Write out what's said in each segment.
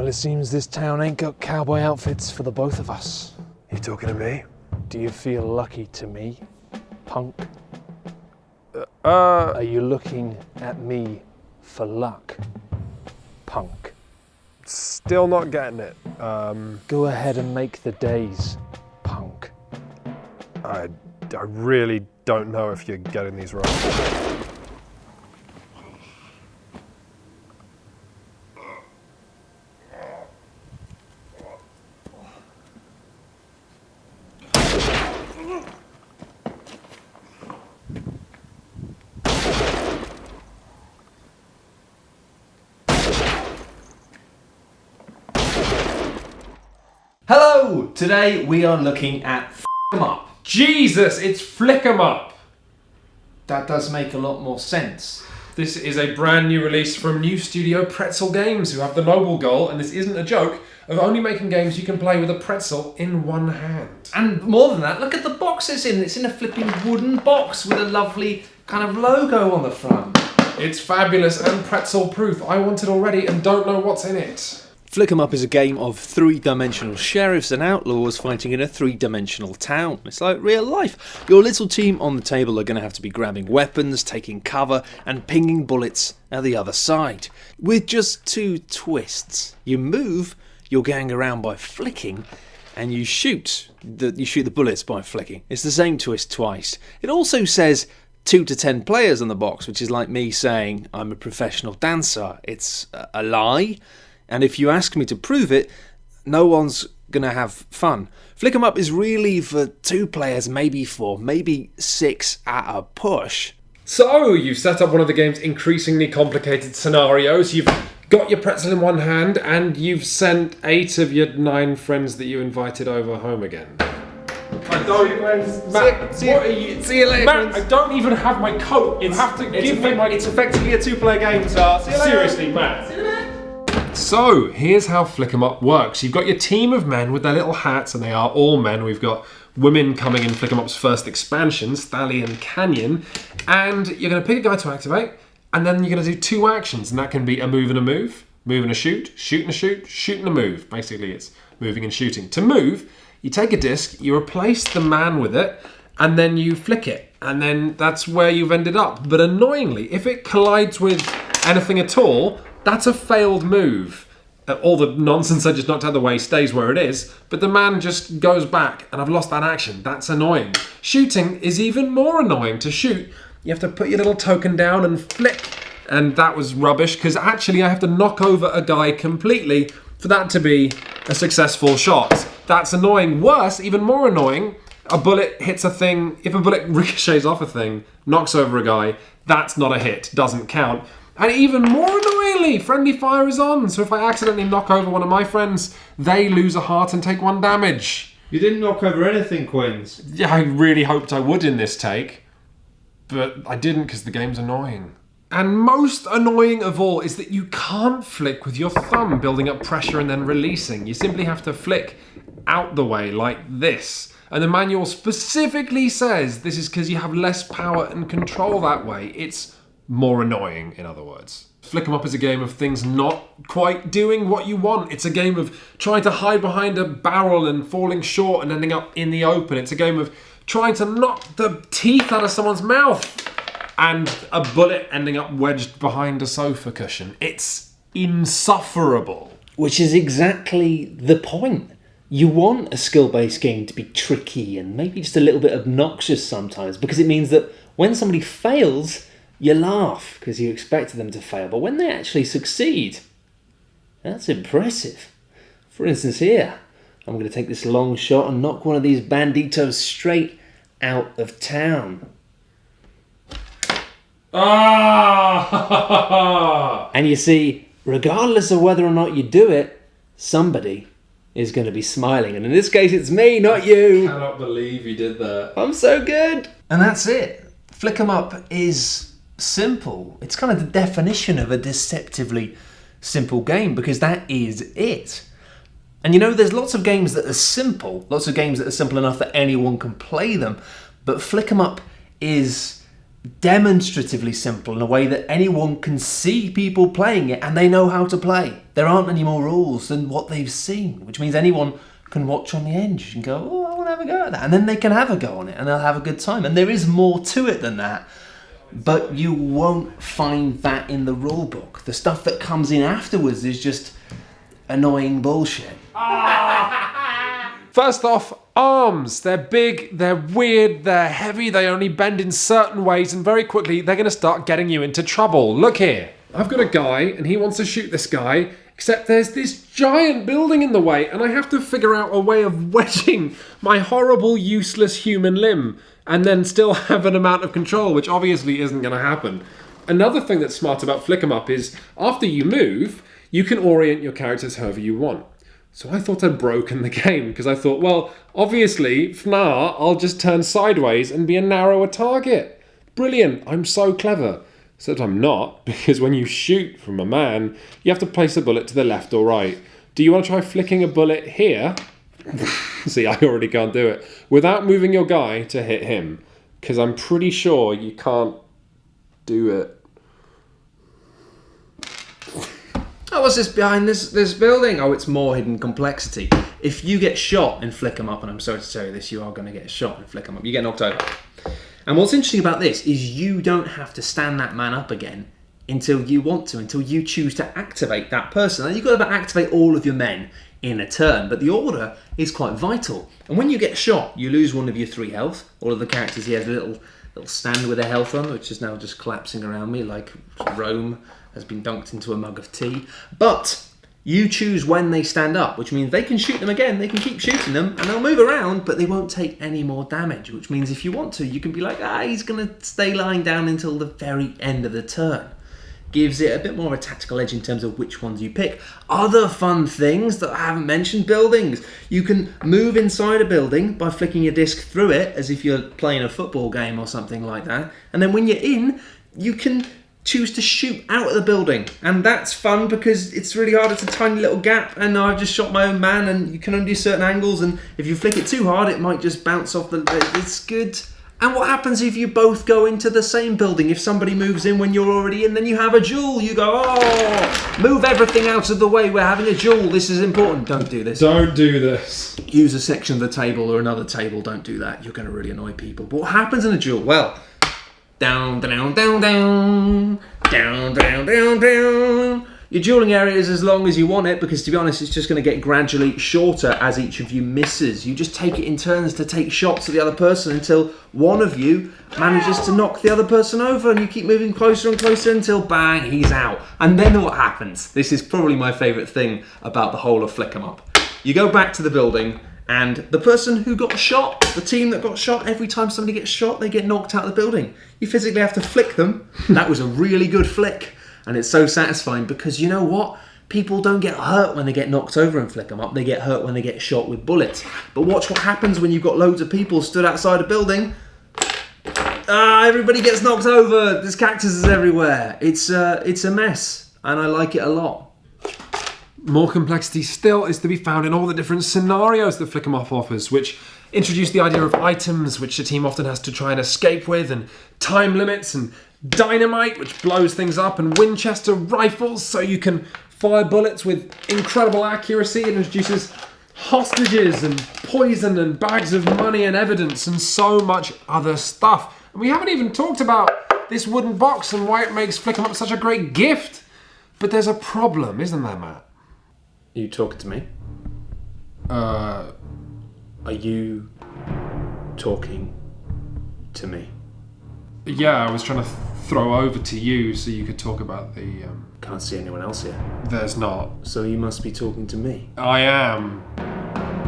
Well, it seems this town ain't got cowboy outfits for the both of us. You talking to me? Do you feel lucky to me, punk? Are Are you looking at me for luck, punk? still not getting it. Go ahead and make the days, punk. I really don't know if you're getting these right. Hello! Today we are looking at F*** 'em Up. Jesus, it's Flick 'em Up! That does make a lot more sense. This is a brand new release from new studio Pretzel Games, who have the noble goal, and this isn't a joke, of only making games you can play with a pretzel in one hand. And more than that, look at the box it's in. It's in a flipping wooden box with a lovely kind of logo on the front. It's fabulous and pretzel proof. I want it already and don't know what's in it. Flick 'em Up is a game of three-dimensional sheriffs and outlaws fighting in a three-dimensional town. It's like real life. Your little team on the table are going to have to be grabbing weapons, taking cover, and pinging bullets at the other side. With just two twists. You move your gang around by flicking, and you shoot the bullets by flicking. It's the same twist twice. It also says 2 to 10 players on the box, which is like me saying I'm a professional dancer. It's a lie. And if you ask me to prove it, no one's going to have fun. Flick 'em Up is really for 2 players, maybe 4, maybe 6 at a push. So, you've set up one of the game's increasingly complicated scenarios. You've got your pretzel in one hand, and you've sent 8 of your 9 friends that you invited over home again. I don't, Matt, See you later, Matt, friends. I don't even have my coat. You have to give me my... It's effectively a 2-player game, so see you later. Seriously, Matt. So, here's how Flick 'em Up works. You've got your team of men with their little hats, and they are all men. We've got women coming in Flick 'em Up's first expansion, Stallion Canyon, and you're going to pick a guy to activate, and then you're going to do 2 actions, and that can be a move and a move and a shoot and a shoot, shoot and a move. Basically, it's moving and shooting. To move, you take a disc, you replace the man with it, and then you flick it, and then that's where you've ended up. But annoyingly, if it collides with anything at all, that's a failed move. All the nonsense I just knocked out of the way stays where it is, but the man just goes back, and I've lost that action. That's annoying. Shooting is even more annoying. To shoot, you have to put your little token down and flick, and that was rubbish, because actually I have to knock over a guy completely for that to be a successful shot. That's annoying. Worse, even more annoying, a bullet hits a thing. If a bullet ricochets off a thing, knocks over a guy, that's not a hit, doesn't count. And even more annoyingly, friendly fire is on, so if I accidentally knock over one of my friends, they lose a heart and take 1 damage. You didn't knock over anything, Quinns. Yeah, I really hoped I would in this take, but I didn't because the game's annoying. And most annoying of all is that you can't flick with your thumb, building up pressure and then releasing. You simply have to flick out the way like this. And the manual specifically says this is because you have less power and control that way. It's more annoying, in other words. Flick 'em Up is a game of things not quite doing what you want. It's a game of trying to hide behind a barrel and falling short and ending up in the open. It's a game of trying to knock the teeth out of someone's mouth and a bullet ending up wedged behind a sofa cushion. It's insufferable. Which is exactly the point. You want a skill-based game to be tricky and maybe just a little bit obnoxious sometimes, because it means that when somebody fails, you laugh because you expected them to fail. But when they actually succeed, that's impressive. For instance here, I'm going to take this long shot and knock one of these banditos straight out of town. Ah! And you see, regardless of whether or not you do it, somebody is going to be smiling. And in this case, it's me, not you. I cannot believe you did that. I'm so good. And that's it. Flick 'em Up is simple. It's kind of the definition of a deceptively simple game, because that is it. And you know, there's lots of games that are simple, lots of games that are simple enough that anyone can play them, but Flick 'em Up is demonstratively simple in a way that anyone can see people playing it and they know how to play. There aren't any more rules than what they've seen, which means anyone can watch on the edge and go, oh, I want to have a go at that. And then they can have a go on it and they'll have a good time. And there is more to it than that. But you won't find that in the rule book. The stuff that comes in afterwards is just annoying bullshit. First off, arms. They're big, they're weird, they're heavy, they only bend in certain ways, and very quickly they're going to start getting you into trouble. Look here. I've got a guy, and he wants to shoot this guy, except there's this giant building in the way, and I have to figure out a way of wedging my horrible, useless human limb, and then still have an amount of control, which obviously isn't going to happen. Another thing that's smart about Flick 'em Up is, after you move, you can orient your characters however you want. So I thought I'd broken the game, because I thought, well, obviously, FNAR, I'll just turn sideways and be a narrower target. Brilliant, I'm so clever. Except I'm not, because when you shoot from a man, you have to place a bullet to the left or right. Do you want to try flicking a bullet here? See, I already can't do it. Without moving your guy to hit him, because I'm pretty sure you can't do it. Oh, what's this behind this building? Oh, it's more hidden complexity. If you get shot in Flick 'em Up, and I'm sorry to tell you this, you are going to get shot in Flick 'em Up. You get knocked over. And what's interesting about this is you don't have to stand that man up again until you want to, until you choose to activate that person. And you've got to activate all of your men in a turn, but the order is quite vital. And when you get shot, you lose one of your 3 health. All of the characters here have a little stand with their health on, which is now just collapsing around me like Rome has been dunked into a mug of tea. But you choose when they stand up, which means they can shoot them again, they can keep shooting them, and they'll move around, but they won't take any more damage, which means if you want to, you can be like, he's going to stay lying down until the very end of the turn. Gives it a bit more of a tactical edge in terms of which ones you pick. Other fun things that I haven't mentioned, buildings. You can move inside a building by flicking your disc through it, as if you're playing a football game or something like that. And then when you're in, you can choose to shoot out of the building, and that's fun because it's really hard. It's a tiny little gap, and I've just shot my own man, and you can only do certain angles, and if you flick it too hard it might just bounce off the... It's good. And what happens if you both go into the same building? If somebody moves in when you're already in, then you have a duel. You go, move everything out of the way, we're having a duel, this is important. Don't do this. Don't do this. Use a section of the table or another table, don't do that. You're going to really annoy people. But what happens in a duel? Well, down, down, down, down, down, down, down, down. Your dueling area is as long as you want it, because to be honest, it's just going to get gradually shorter as each of you misses. You just take it in turns to take shots at the other person until one of you manages to knock the other person over, and you keep moving closer and closer until bang, he's out. And then what happens? This is probably my favourite thing about the whole of Flick 'em Up. You go back to the building, and the person who got shot, the team that got shot, every time somebody gets shot, they get knocked out of the building. You physically have to flick them. That was a really good flick. And it's so satisfying because you know what? People don't get hurt when they get knocked over and Flick 'em Up. They get hurt when they get shot with bullets. But watch what happens when you've got loads of people stood outside a building. Everybody gets knocked over. There's cactuses everywhere. It's a mess. And I like it a lot. More complexity still is to be found in all the different scenarios that Flick 'em Up offers, which introduce the idea of items which the team often has to try and escape with, and time limits, and dynamite which blows things up, and Winchester rifles so you can fire bullets with incredible accuracy. It introduces hostages and poison and bags of money and evidence and so much other stuff. And we haven't even talked about this wooden box and why it makes Flick 'em Up such a great gift. But there's a problem, isn't there, Matt? Are you talking to me? Are you talking to me? Yeah, I was trying to throw over to you so you could talk about the... Can't see anyone else here. There's not. So you must be talking to me. I am.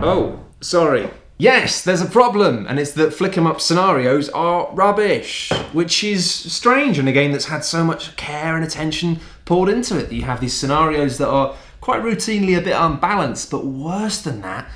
Oh, sorry. Yes, there's a problem, and it's that Flick 'em Up scenarios are rubbish, which is strange in a game that's had so much care and attention poured into it. You have these scenarios that are quite routinely a bit unbalanced, but worse than that,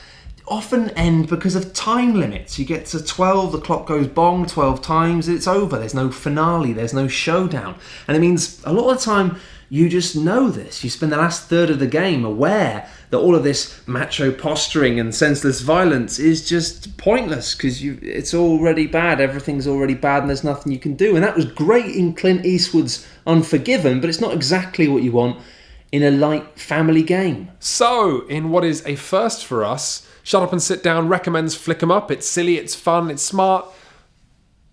often end because of time limits. You get to 12, the clock goes bong 12 times, it's over. There's no finale, there's no showdown. And it means a lot of the time you just know this. You spend the last third of the game aware that all of this macho posturing and senseless violence is just pointless because it's already bad. Everything's already bad and there's nothing you can do. And that was great in Clint Eastwood's Unforgiven, but it's not exactly what you want in a light family game. So, in what is a first for us, Shut Up and Sit Down recommends Flick 'em Up. It's silly, it's fun, it's smart,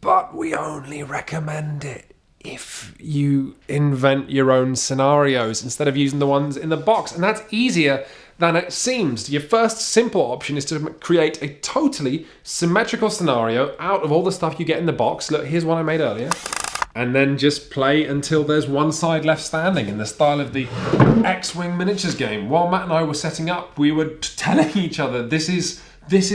but we only recommend it if you invent your own scenarios instead of using the ones in the box. And that's easier than it seems. Your first simple option is to create a totally symmetrical scenario out of all the stuff you get in the box. Look, here's one I made earlier. And then just play until there's one side left standing in the style of the X-Wing miniatures game. While Matt and I were setting up, we were telling each other, this is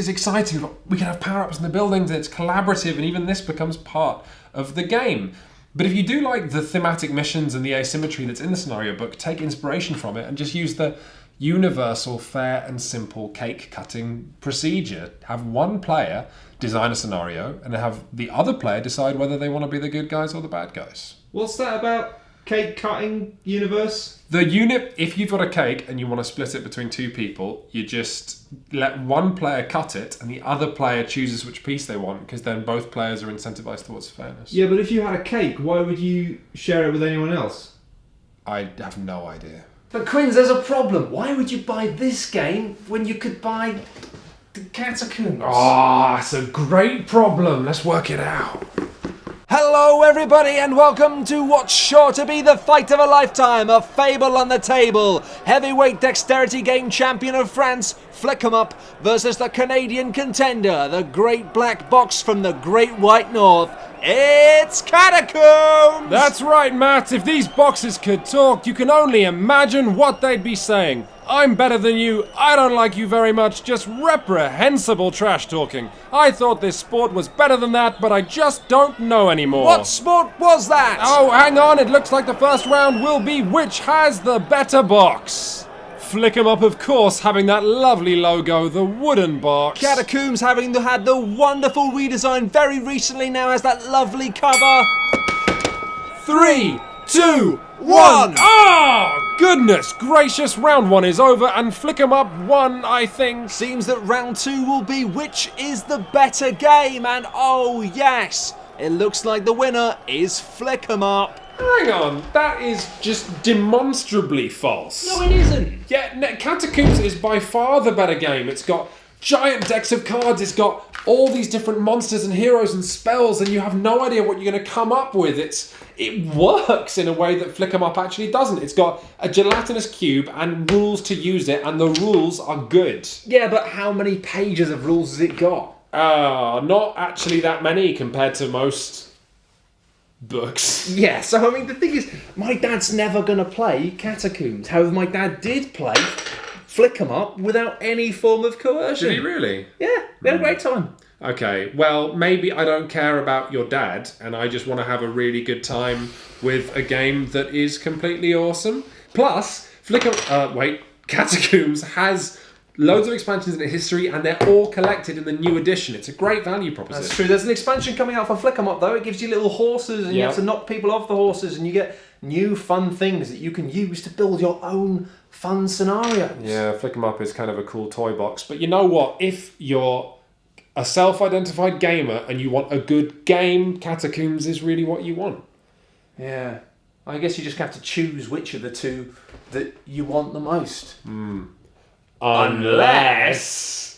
exciting. We can have power-ups in the buildings, it's collaborative, and even this becomes part of the game. But if you do like the thematic missions and the asymmetry that's in the scenario book, take inspiration from it and just use the universal, fair and simple cake cutting procedure. Have one player design a scenario and have the other player decide whether they want to be the good guys or the bad guys. What's that about cake cutting universe? If you've got a cake and you want to split it between two people, you just let one player cut it and the other player chooses which piece they want, because then both players are incentivized towards fairness. Yeah, but if you had a cake, why would you share it with anyone else? I have no idea. But Quinns, there's a problem. Why would you buy this game when you could buy the Catacombs? Ah, it's a great problem. Let's work it out. Hello everybody and welcome to what's sure to be the fight of a lifetime, a fable on the table. Heavyweight dexterity game champion of France, Flick 'em Up, versus the Canadian contender, the Great Black Box from the Great White North. It's Catacombs! That's right, Matt. If these boxes could talk, you can only imagine what they'd be saying. I'm better than you, I don't like you very much, just reprehensible trash talking. I thought this sport was better than that, but I just don't know anymore. What sport was that? Oh, hang on, it looks like the first round will be which has the better box. Flick 'em Up, of course, having that lovely logo, the wooden box. Catacombs having had the wonderful redesign very recently, now has that lovely cover. 3, 2, 1. Oh, goodness gracious, round one is over and Flick 'em Up won, I think. Seems that round two will be which is the better game, and oh yes, it looks like the winner is Flick 'em Up. Hang on, that is just demonstrably false. No, it isn't. Yeah, Catacombs is by far the better game. It's got giant decks of cards, it's got all these different monsters and heroes and spells, and you have no idea what you're going to come up with. It works in a way that Flick 'em Up actually doesn't. It's got a gelatinous cube and rules to use it, and the rules are good. Yeah, but how many pages of rules has it got? Not actually that many compared to most books. Yeah, so I mean, the thing is, my dad's never going to play Catacombs. However, my dad did play Flick 'em Up without any form of coercion. Did he really? Yeah, we had a great time. Okay, well, maybe I don't care about your dad, and I just want to have a really good time with a game that is completely awesome. Plus, Catacombs has loads of expansions in its history, and they're all collected in the new edition. It's a great value proposition. That's true. There's an expansion coming out for Flick 'em Up, though. It gives you little horses, and you have to knock people off the horses, and you get new fun things that you can use to build your own fun scenarios. Yeah, Flick 'em Up is kind of a cool toy box. But you know what? If you're a self-identified gamer and you want a good game, Catacombs is really what you want. Yeah. I guess you just have to choose which of the two that you want the most. Unless